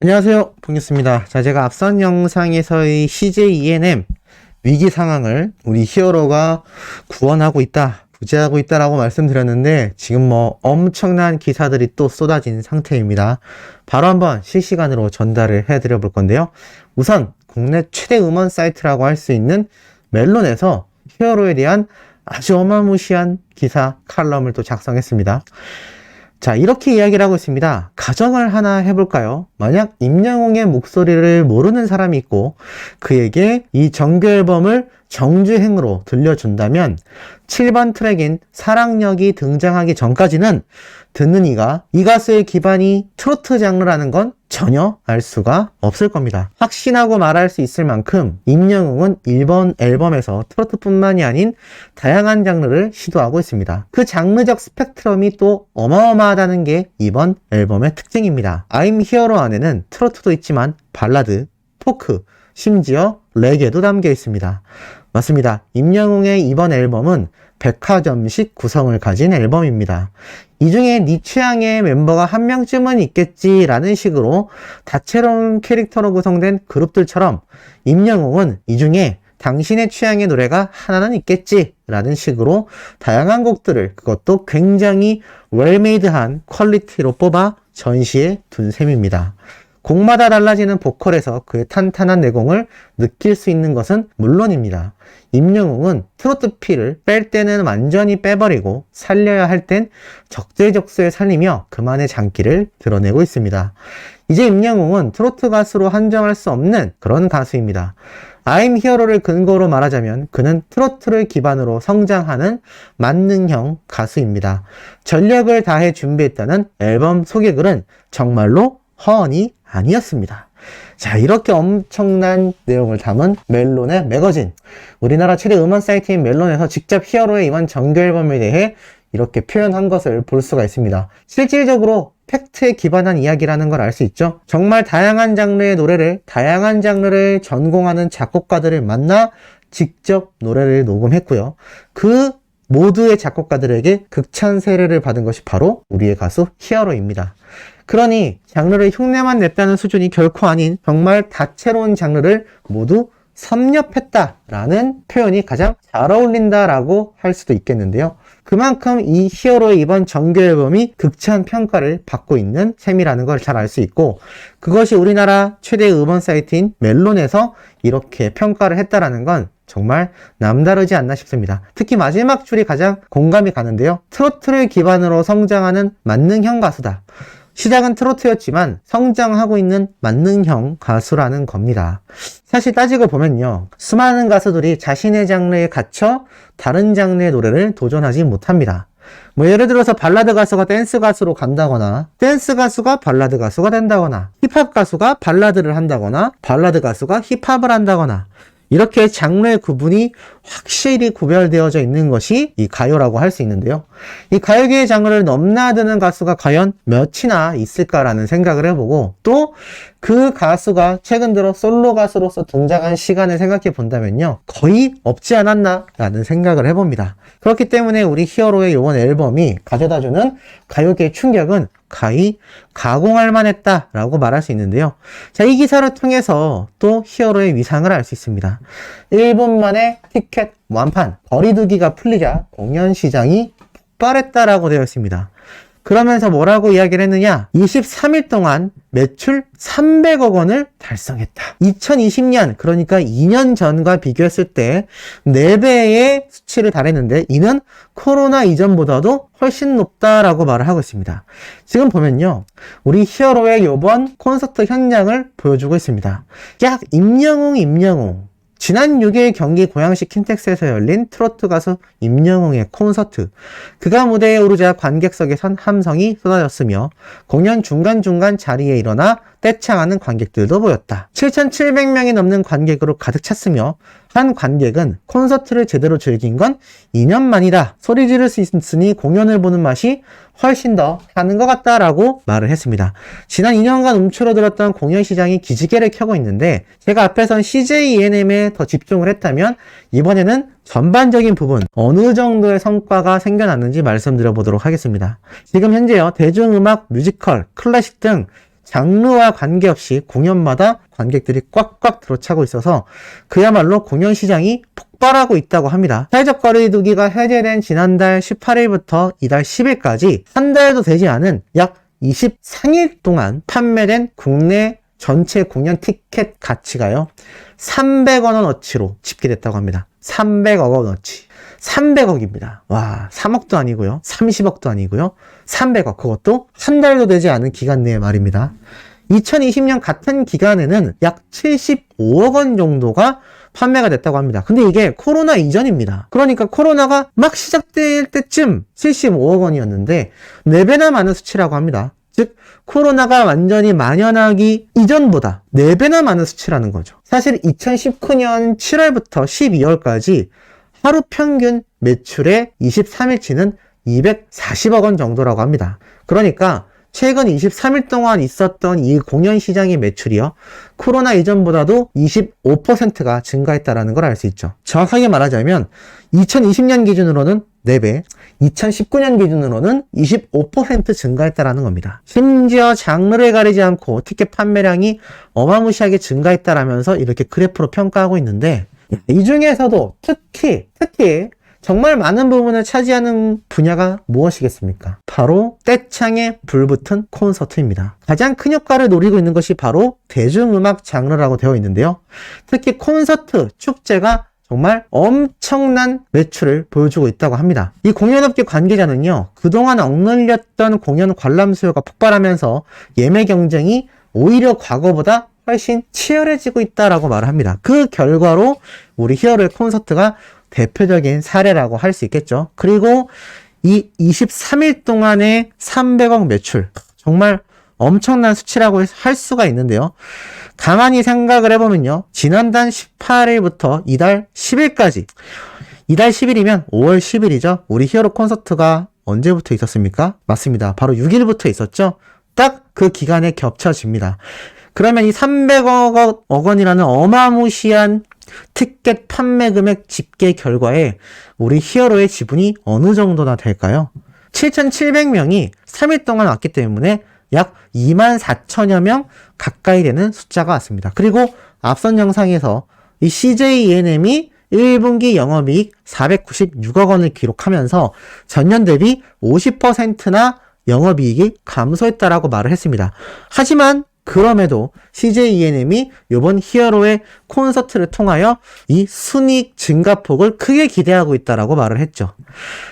안녕하세요, 봉규스입니다. 자, 제가 앞선 영상에서의 CJ ENM 위기 상황을 우리 히어로가 구원하고 있다, 구제하고 있다라고 말씀드렸는데 지금 엄청난 기사들이 또 쏟아진 상태입니다. 바로 한번 실시간으로 전달을 해드려 볼 건데요. 우선 국내 최대 음원 사이트라고 할 수 있는 멜론에서 히어로에 대한 아주 어마무시한 기사 칼럼을 또 작성했습니다. 자, 이렇게 이야기를 하고 있습니다. 가정을 하나 해볼까요? 만약 임영웅의 목소리를 모르는 사람이 있고 그에게 이 정규 앨범을 정주행으로 들려준다면 7번 트랙인 사랑역이 등장하기 전까지는 듣는 이가 이 가수의 기반이 트로트 장르라는 건 전혀 알 수가 없을 겁니다. 확신하고 말할 수 있을 만큼 임영웅은 이번 앨범에서 트로트뿐만이 아닌 다양한 장르를 시도하고 있습니다. 그 장르적 스펙트럼이 또 어마어마하다는 게 이번 앨범의 특징입니다. I'm Hero 안에는 트로트도 있지만 발라드, 포크, 심지어 레게도 담겨 있습니다. 맞습니다. 임영웅의 이번 앨범은 백화점식 구성을 가진 앨범입니다. 이 중에 네 취향의 멤버가 한 명쯤은 있겠지라는 식으로 다채로운 캐릭터로 구성된 그룹들처럼 임영웅은 이 중에 당신의 취향의 노래가 하나는 있겠지라는 식으로 다양한 곡들을 그것도 굉장히 웰메이드한 퀄리티로 뽑아 전시해 둔 셈입니다. 곡마다 달라지는 보컬에서 그의 탄탄한 내공을 느낄 수 있는 것은 물론입니다. 임영웅은 트로트 피를 뺄 때는 완전히 빼버리고 살려야 할 땐 적재적소에 살리며 그만의 장기를 드러내고 있습니다. 이제 임영웅은 트로트 가수로 한정할 수 없는 그런 가수입니다. I'm Hero를 근거로 말하자면 그는 트로트를 기반으로 성장하는 만능형 가수입니다. 전력을 다해 준비했다는 앨범 소개글은 정말로 허언이 아니었습니다. 자, 이렇게 엄청난 내용을 담은 멜론의 매거진, 우리나라 최대 음원 사이트인 멜론에서 직접 히어로의 이번 정규 앨범에 대해 이렇게 표현한 것을 볼 수가 있습니다. 실질적으로 팩트에 기반한 이야기라는 걸 알 수 있죠. 정말 다양한 장르의 노래를, 다양한 장르를 전공하는 작곡가들을 만나 직접 노래를 녹음했고요. 그 모두의 작곡가들에게 극찬 세례를 받은 것이 바로 우리의 가수 히어로입니다. 그러니 장르를 흉내만 냈다는 수준이 결코 아닌 정말 다채로운 장르를 모두 섭렵했다라는 표현이 가장 잘 어울린다라고 할 수도 있겠는데요. 그만큼 이 히어로의 이번 정규 앨범이 극찬 평가를 받고 있는 셈이라는 걸 잘 알 수 있고, 그것이 우리나라 최대 음원 사이트인 멜론에서 이렇게 평가를 했다라는 건 정말 남다르지 않나 싶습니다. 특히 마지막 줄이 가장 공감이 가는데요. 트로트를 기반으로 성장하는 만능형 가수다. 시작은 트로트였지만 성장하고 있는 만능형 가수라는 겁니다. 사실 따지고 보면요, 수많은 가수들이 자신의 장르에 갇혀 다른 장르의 노래를 도전하지 못합니다. 예를 들어서 발라드 가수가 댄스 가수로 간다거나, 댄스 가수가 발라드 가수가 된다거나, 힙합 가수가 발라드를 한다거나, 발라드 가수가 힙합을 한다거나, 이렇게 장르의 구분이 확실히 구별되어져 있는 것이 이 가요라고 할 수 있는데요. 이 가요계의 장르를 넘나드는 가수가 과연 몇이나 있을까라는 생각을 해보고, 또 그 가수가 최근 들어 솔로 가수로서 등장한 시간을 생각해 본다면요, 거의 없지 않았나라는 생각을 해봅니다. 그렇기 때문에 우리 히어로의 이번 앨범이 가져다주는 가요계의 충격은 가히 가공할 만했다라고 말할 수 있는데요. 자, 이 기사를 통해서 또 히어로의 위상을 알 수 있습니다. 1분 만에 티켓 완판, 거리두기가 풀리자 공연 시장이 폭발했다라고 되어 있습니다. 그러면서 뭐라고 이야기를 했느냐? 23일 동안 매출 300억 원을 달성했다. 2020년, 그러니까 2년 전과 비교했을 때 4배의 수치를 달했는데, 이는 코로나 이전보다도 훨씬 높다라고 말을 하고 있습니다. 지금 보면요, 우리 히어로의 이번 콘서트 현장을 보여주고 있습니다. 약 임영웅. 지난 6일 경기 고양시 킨텍스에서 열린 트로트 가수 임영웅의 콘서트. 그가 무대에 오르자 관객석에 선 함성이 쏟아졌으며 공연 중간중간 자리에 일어나 떼창하는 관객들도 보였다. 7,700명이 넘는 관객으로 가득 찼으며 한 관객은 콘서트를 제대로 즐긴 건 2년 만이다. 소리 지를 수 있으니 공연을 보는 맛이 훨씬 더 나는 것 같다라고 말을 했습니다. 지난 2년간 움츠러들었던 공연 시장이 기지개를 켜고 있는데, 제가 앞에선 CJ ENM에 더 집중을 했다면 이번에는 전반적인 부분 어느 정도의 성과가 생겨났는지 말씀드려 보도록 하겠습니다. 지금 현재요, 대중음악, 뮤지컬, 클래식 등 장르와 관계없이 공연마다 관객들이 꽉꽉 들어차고 있어서 그야말로 공연 시장이 폭발하고 있다고 합니다. 사회적 거리두기가 해제된 지난달 18일부터 이달 10일까지 한 달도 되지 않은 약 23일 동안 판매된 국내 전체 공연 티켓 가치가요 300억 원어치로 집계됐다고 합니다. 300억 원어치. 300억입니다. 와, 3억도 아니고요. 30억도 아니고요. 300억. 그것도 한 달도 되지 않은 기간 내에 말입니다. 2020년 같은 기간에는 약 75억 원 정도가 판매가 됐다고 합니다. 근데 이게 코로나 이전입니다. 그러니까 코로나가 막 시작될 때쯤 75억 원이었는데 4배나 많은 수치라고 합니다. 즉 코로나가 완전히 만연하기 이전보다 4배나 많은 수치라는 거죠. 사실 2019년 7월부터 12월까지 하루 평균 매출의 23일치는 240억 원 정도라고 합니다. 그러니까 최근 23일 동안 있었던 이 공연 시장의 매출이요. 코로나 이전보다도 25%가 증가했다는 걸 알 수 있죠. 정확하게 말하자면 2020년 기준으로는 4배, 2019년 기준으로는 25% 증가했다는 겁니다. 심지어 장르를 가리지 않고 티켓 판매량이 어마무시하게 증가했다라면서 이렇게 그래프로 평가하고 있는데 이 중에서도 특히 정말 많은 부분을 차지하는 분야가 무엇이겠습니까? 바로 떼창에 불붙은 콘서트입니다. 가장 큰 효과를 노리고 있는 것이 바로 대중음악 장르라고 되어 있는데요. 특히 콘서트, 축제가 정말 엄청난 매출을 보여주고 있다고 합니다. 이 공연업계 관계자는요, 그동안 억눌렸던 공연 관람 수요가 폭발하면서 예매 경쟁이 오히려 과거보다 훨씬 치열해지고 있다라고 말을 합니다. 그 결과로 우리 히어로의 콘서트가 대표적인 사례라고 할 수 있겠죠. 그리고 이 23일 동안의 300억 매출, 정말 엄청난 수치라고 할 수가 있는데요. 가만히 생각을 해보면요. 지난달 18일부터 이달 10일까지, 이달 10일이면 5월 10일이죠. 우리 히어로 콘서트가 언제부터 있었습니까? 맞습니다. 바로 6일부터 있었죠. 딱 그 기간에 겹쳐집니다. 그러면 이 300억 원이라는 어마무시한 티켓 판매 금액 집계 결과에 우리 히어로의 지분이 어느 정도나 될까요? 7,700명이 3일 동안 왔기 때문에 약 24,000여 명 가까이 되는 숫자가 왔습니다. 그리고 앞선 영상에서 이 CJ E&M이 1분기 영업이익 496억 원을 기록하면서 전년 대비 50%나 영업이익이 감소했다라고 말을 했습니다. 하지만 그럼에도 CJ E&M이 이번 히어로의 콘서트를 통하여 이 순이익 증가폭을 크게 기대하고 있다라고 말을 했죠.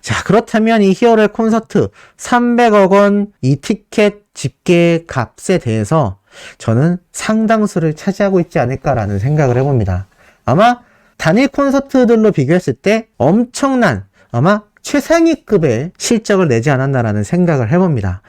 자, 그렇다면 이 히어로의 콘서트 300억 원 이 티켓 집계 값에 대해서 저는 상당수를 차지하고 있지 않을까라는 생각을 해봅니다. 아마 단일 콘서트들로 비교했을 때 엄청난 아마 최상위급의 실적을 내지 않았나라는 생각을 해봅니다.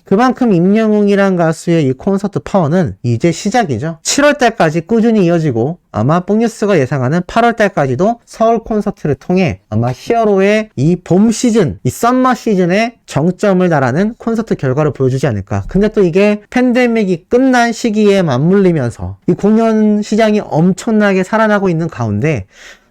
그만큼 임영웅이란 가수의 이 콘서트 파워는 이제 시작이죠. 7월달까지 꾸준히 이어지고 아마 뽕뉴스가 예상하는 8월달까지도 서울 콘서트를 통해 아마 히어로의 이 봄 시즌, 이 썸머 시즌의 정점을 달하는 콘서트 결과를 보여주지 않을까. 근데 또 이게 팬데믹이 끝난 시기에 맞물리면서 이 공연 시장이 엄청나게 살아나고 있는 가운데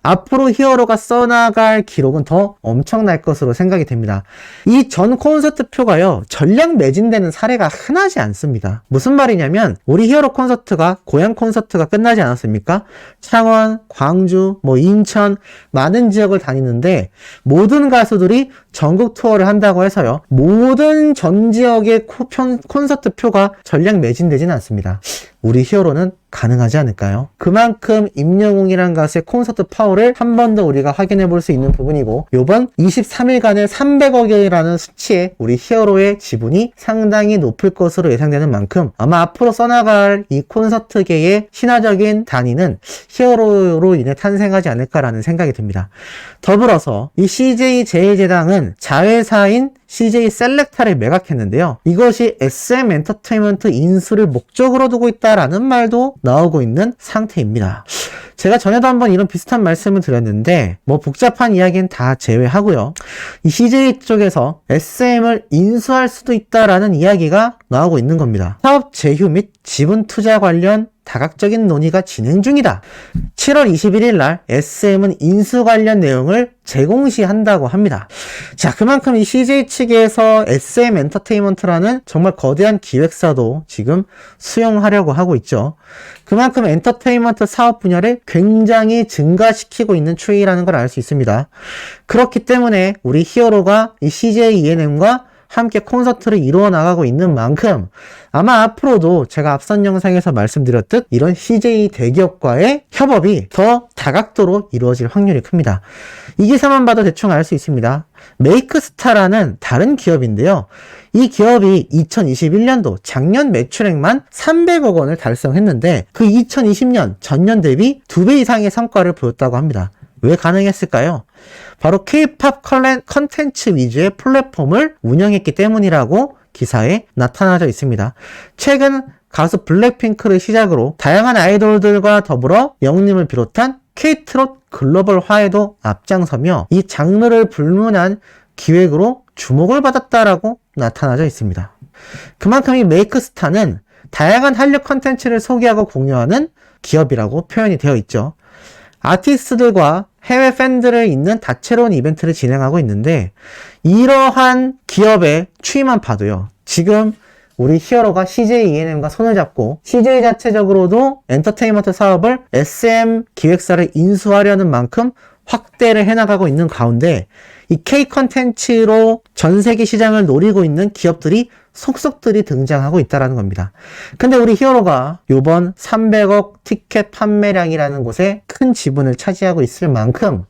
앞으로 히어로가 써나갈 기록은 더 엄청날 것으로 생각이 됩니다. 이 전 콘서트 표가요, 전량 매진되는 사례가 흔하지 않습니다. 무슨 말이냐면 우리 히어로 콘서트가 고향 콘서트가 끝나지 않았습니까? 창원, 광주, 인천 많은 지역을 다니는데 모든 가수들이 전국 투어를 한다고 해서요, 모든 전 지역의 콘서트 표가 전량 매진되지는 않습니다. 우리 히어로는 가능하지 않을까요? 그만큼 임영웅이란 가수의 콘서트 파워를 한 번 더 우리가 확인해 볼 수 있는 부분이고, 요번 23일간의 300억이라는 수치에 우리 히어로의 지분이 상당히 높을 것으로 예상되는 만큼 아마 앞으로 써나갈 이 콘서트계의 신화적인 단위는 히어로로 인해 탄생하지 않을까라는 생각이 듭니다. 더불어서 이 CJ 제일제당은 자회사인 CJ 셀렉타를 매각했는데요. 이것이 SM 엔터테인먼트 인수를 목적으로 두고 있다라는 말도 나오고 있는 상태입니다. 제가 전에도 한번 이런 비슷한 말씀을 드렸는데 복잡한 이야기는 다 제외하고요. 이 CJ 쪽에서 SM을 인수할 수도 있다라는 이야기가 나오고 있는 겁니다. 사업 제휴 및 지분 투자 관련 다각적인 논의가 진행 중이다. 7월 21일 날 SM은 인수 관련 내용을 재공시한다고 합니다. 자, 그만큼 이 CJ 측에서 SM 엔터테인먼트라는 정말 거대한 기획사도 지금 수용하려고 하고 있죠. 그만큼 엔터테인먼트 사업 분야를 굉장히 증가시키고 있는 추이라는 걸 알 수 있습니다. 그렇기 때문에 우리 히어로가 이 CJ ENM과 함께 콘서트를 이루어 나가고 있는 만큼 아마 앞으로도 제가 앞선 영상에서 말씀드렸듯 이런 CJ 대기업과의 협업이 더 다각도로 이루어질 확률이 큽니다. 이 기사만 봐도 대충 알 수 있습니다. 메이크스타라는 다른 기업인데요. 이 기업이 2021년도 작년 매출액만 300억 원을 달성했는데 그 2020년 전년 대비 2배 이상의 성과를 보였다고 합니다. 왜 가능했을까요? 바로 K-POP 컨텐츠 위주의 플랫폼을 운영했기 때문이라고 기사에 나타나져 있습니다. 최근 가수 블랙핑크를 시작으로 다양한 아이돌들과 더불어 영웅님을 비롯한 K-트롯 글로벌화에도 앞장서며 이 장르를 불문한 기획으로 주목을 받았다라고 나타나져 있습니다. 그만큼 이 메이크스타는 다양한 한류 컨텐츠를 소개하고 공유하는 기업이라고 표현이 되어 있죠. 아티스트들과 해외 팬들을 잇는 다채로운 이벤트를 진행하고 있는데 이러한 기업의 추이만 봐도요. 지금 우리 히어로가 CJ ENM과 손을 잡고 CJ 자체적으로도 엔터테인먼트 사업을 SM 기획사를 인수하려는 만큼 확대를 해나가고 있는 가운데 이 K 컨텐츠로 전 세계 시장을 노리고 있는 기업들이 속속들이 등장하고 있다는 겁니다. 근데 우리 히어로가 이번 300억 티켓 판매량이라는 곳에 큰 지분을 차지하고 있을 만큼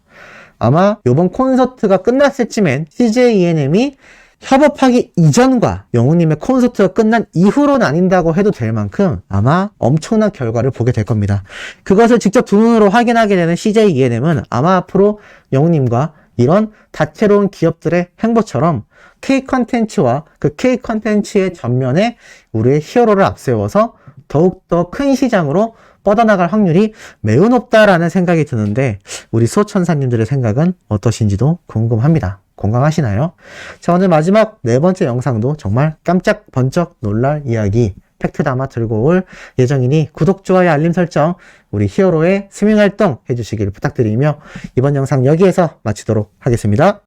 아마 이번 콘서트가 끝났을 쯤엔 CJ ENM이 협업하기 이전과 영웅님의 콘서트가 끝난 이후로 나뉜다고 해도 될 만큼 아마 엄청난 결과를 보게 될 겁니다. 그것을 직접 두 눈으로 확인하게 되는 CJ ENM은 아마 앞으로 영웅님과 이런 다채로운 기업들의 행보처럼 K 컨텐츠와 그 K 컨텐츠의 전면에 우리의 히어로를 앞세워서 더욱더 큰 시장으로 뻗어나갈 확률이 매우 높다라는 생각이 드는데 우리 수호천사님들의 생각은 어떠신지도 궁금합니다. 공감하시나요? 자, 오늘 마지막 네 번째 영상도 정말 깜짝 번쩍 놀랄 이야기 팩트 담아 들고 올 예정이니 구독, 좋아요, 알림 설정 우리 히어로의 스밍 활동 해주시길 부탁드리며 이번 영상 여기에서 마치도록 하겠습니다.